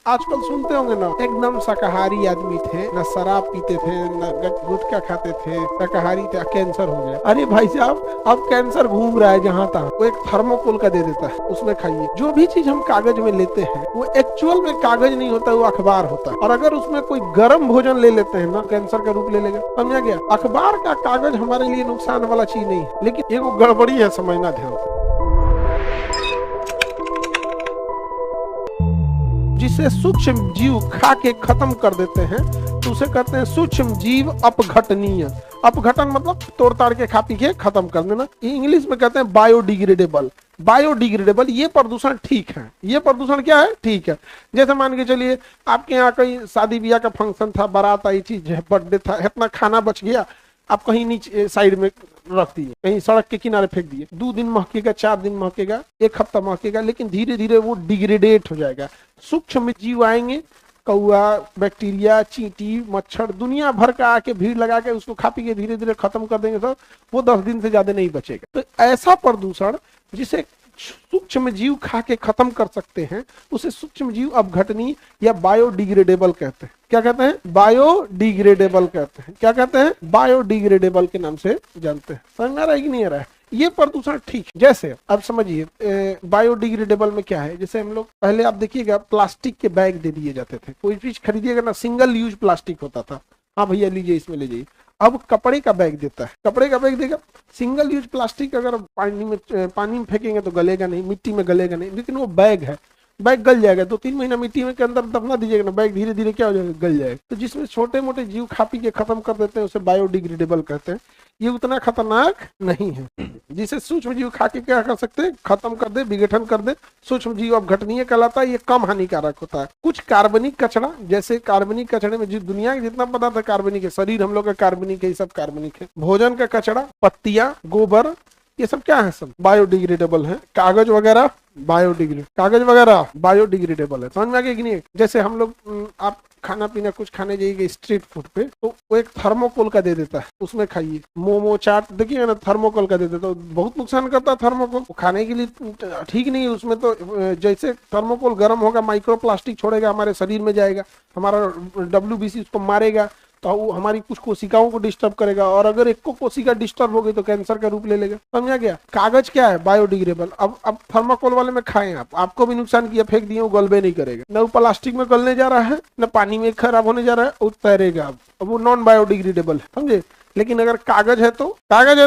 आजकल सुनते होंगे ना, एकदम शाकाहारी आदमी थे, न शराब पीते थे, न गुटखा खाते थे, शाकाहारी थे, कैंसर हो गया। अरे भाई साहब, अब कैंसर घूम रहा है जहाँ तहाँ। वो एक थर्मोकोल का दे देता है, उसमें खाइए। जो भी चीज हम कागज में लेते हैं वो एक्चुअल में कागज नहीं होता, वो अखबार होता है। और अगर उसमें कोई गर्म भोजन ले लेते हैं ना, कैंसर का रूप ले लेगा। समझा गया? अखबार का कागज हमारे लिए नुकसान वाला चीज नहीं है, लेकिन एगो गड़बड़ी है, समझना ध्यान से। जिसे सूक्ष्म जीव खा के खत्म कर देते हैं तो उसे कहते हैं सूक्ष्म जीव अपघटनीय। अपघटन मतलब तोड़ ताड़ के खा पी के खत्म कर देना। इंग्लिश में कहते हैं बायोडिग्रेडेबल। बायोडिग्रेडेबल ये प्रदूषण ठीक है। ये प्रदूषण क्या है? ठीक है। जैसे मान के चलिए आपके यहाँ कहीं शादी ब्याह का फंक्शन था, बारात आई चीज है, बर्थडे था, इतना खाना बच गया, आप कहीं नीचे साइड में रख दिए, कहीं सड़क के किनारे फेंक दिए। 2 दिन महकेगा, 4 दिन महकेगा, 1 हफ्ता महकेगा, लेकिन धीरे धीरे वो डिग्रेडेट हो जाएगा। सूक्ष्म जीव आएंगे, कौआ, बैक्टीरिया, चींटी, मच्छर, दुनिया भर का आके भीड़ लगा के उसको खा पी के धीरे धीरे खत्म कर देंगे। तो वो 10 दिन से ज्यादा नहीं बचेगा। तो ऐसा प्रदूषण जिसे सूक्ष्म जीव खा के खत्म कर सकते हैं उसे सूक्ष्म जीव अपघटनीय या बायोडिग्रेडेबल कहते हैं। क्या कहते हैं? बायोडिग्रेडेबल कहते हैं। क्या कहते हैं? बायोडिग्रेडेबल के नाम से जानते हैं। समझ में आ रहा है कि नहीं आ रहा है? ये प्रदूषण ठीक। जैसे अब समझिए बायोडिग्रेडेबल में क्या है। जैसे हम लोग पहले आप देखिएगा प्लास्टिक के बैग दे दिए जाते थे। कोई चीज खरीदिएगा ना, सिंगल यूज प्लास्टिक होता था, हाँ भैया लीजिए, इसमें ले जाइए। अब कपड़े का बैग देता है, कपड़े का बैग देगा। सिंगल यूज प्लास्टिक अगर पानी में फेंकेंगे तो गलेगा नहीं, मिट्टी में गलेगा नहीं, लेकिन वो बैग है, बैग गल जाएगा। 2-3 महीना मिट्टी में के अंदर दफना दीजिएगा ना, बैग धीरे धीरे क्या हो जाएगा? गल जाएगा। तो जिसमें छोटे मोटे जीव खा पी के खत्म कर देते हैं उसे बायोडिग्रेडेबल कहते हैं। ये उतना खतरनाक नहीं है। जिसे सूक्ष्म जीव खा के क्या कर सकते हैं? खत्म कर दे, विघटन कर दे। सूक्ष्म जीव अपघटनीय कहलाता है। ये कम हानिकारक होता है। कुछ कार्बनिक कचरा, जैसे कार्बनिक कचड़े में दुनिया का जितना पदार्थ है कार्बनिक है, शरीर हम लोग का कार्बनिक है, ये सब कार्बनिक है। भोजन का कचरा, पत्तियां, गोबर, ये सब क्या है? सब बायोडिग्रेडेबल है। कागज वगैरह बायोडिग्रेडेबल है। समझ में आ गया कि नहीं? जैसे हम लोग आप खाना पीना कुछ खाने जाइए स्ट्रीट फूड पे, तो वो एक थर्मोकोल का दे देता है, उसमें खाइए। मोमो, चाट देखिएगा ना, थर्मोकोल का दे देता है। बहुत नुकसान करता है थर्मोकोल, खाने के लिए ठीक नहीं है। उसमें तो जैसे थर्मोकोल गर्म होगा, माइक्रो प्लास्टिक छोड़ेगा, हमारे शरीर में जाएगा, हमारा WBC उसको मारेगा, तो वो हमारी कुछ कोशिकाओं को डिस्टर्ब करेगा। और अगर एक को कोशिका डिस्टर्ब हो गई तो कैंसर का रूप ले लेगा। समझा गया? कागज क्या है? बायोडिग्रेडेबल। अब थर्माकोल वाले में खाएं आपको भी नुकसान किया, फेंक दिए, वो गलबे नहीं करेगा। न वो प्लास्टिक में गलने जा रहा है, न पानी में खराब होने जा रहा है, वो तैरेगा। अब वो नॉन बायोडिग्रेडेबल है, समझे? लेकिन अगर कागज है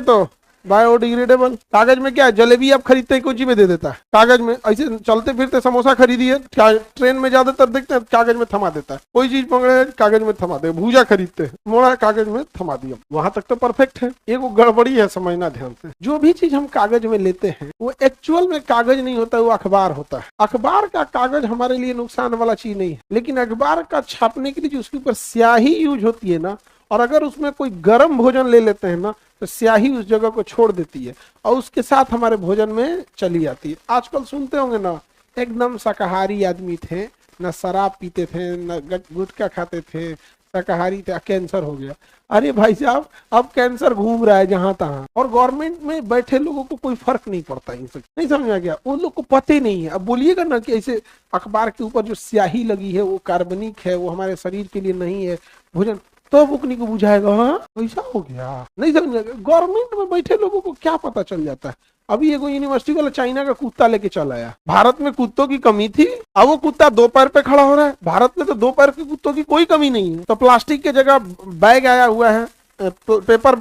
तो बायोडिग्रेडेबल। कागज में क्या है? जलेबी आप खरीदते हैं, कोची में दे देता है कागज में। ऐसे चलते फिरते समोसा खरीदिए, ट्रेन में ज्यादातर देखते हैं कागज में थमा देता है। कोई चीज पकड़े कागज में थमा दे, भूजा खरीदते हैं, मोड़ा कागज में थमा दिया। वहां तक तो परफेक्ट है। एगो गड़बड़ी है, समझना ध्यान से। जो भी चीज हम कागज में लेते हैं वो एक्चुअल में कागज नहीं होता, वो अखबार होता है। अखबार का कागज हमारे लिए नुकसान वाला चीज नहीं है, लेकिन अखबार का छापने के लिए जो उसके ऊपर स्याही यूज होती है ना, और अगर उसमें कोई गर्म भोजन ले लेते हैं ना, तो स्याही उस जगह को छोड़ देती है और उसके साथ हमारे भोजन में चली जाती है। आजकल सुनते होंगे ना, एकदम शाकाहारी आदमी थे, न शराब पीते थे, न गुटखा खाते थे, शाकाहारी थे, कैंसर हो गया। अरे भाई साहब, अब कैंसर घूम रहा है जहां तहां, और गवर्नमेंट में बैठे लोगों को कोई फर्क नहीं पड़ता। इनसे नहीं समझ आ गया? उन लोग को पता ही नहीं है। अब बोलिएगा ना कि ऐसे अखबार के ऊपर जो स्याही लगी है वो कार्बनिक है, वो हमारे शरीर के लिए नहीं है भोजन, तो बुकनी को बुझाएगा हाँ ऐसा हो गया। नहीं समझेगा? गवर्नमेंट में बैठे लोगों को क्या पता चल जाता है। अभी एगो यूनिवर्सिटी वाला चाइना का कुत्ता लेके चल आया। भारत में कुत्तों की कमी थी, अब वो कुत्ता 2 पैर पे खड़ा हो रहा है। भारत में तो 2 पैर के कुत्तों की कोई कमी नहीं है। तो प्लास्टिक के जगह बैग आया हुआ है, पेपर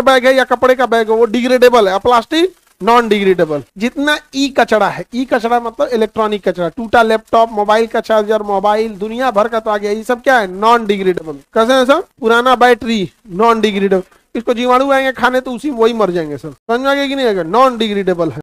बैग है या कपड़े का बैग है, वो डिग्रेडेबल है। Plastic non degradable. जितना ई कचरा है, ई कचरा मतलब इलेक्ट्रॉनिक कचरा, टूटा लैपटॉप, मोबाइल का चार्जर, मोबाइल दुनिया भर का तो आ गया, ये सब क्या है? Non degradable. कैसे है सब? पुराना बैटरी नॉन डिग्रेडेबल। इसको जीवाणु आएंगे खाने तो उसी वही मर जाएंगे सब। समझ में आ गया कि नहीं आएगा? नॉन डिग्रेडेबल है।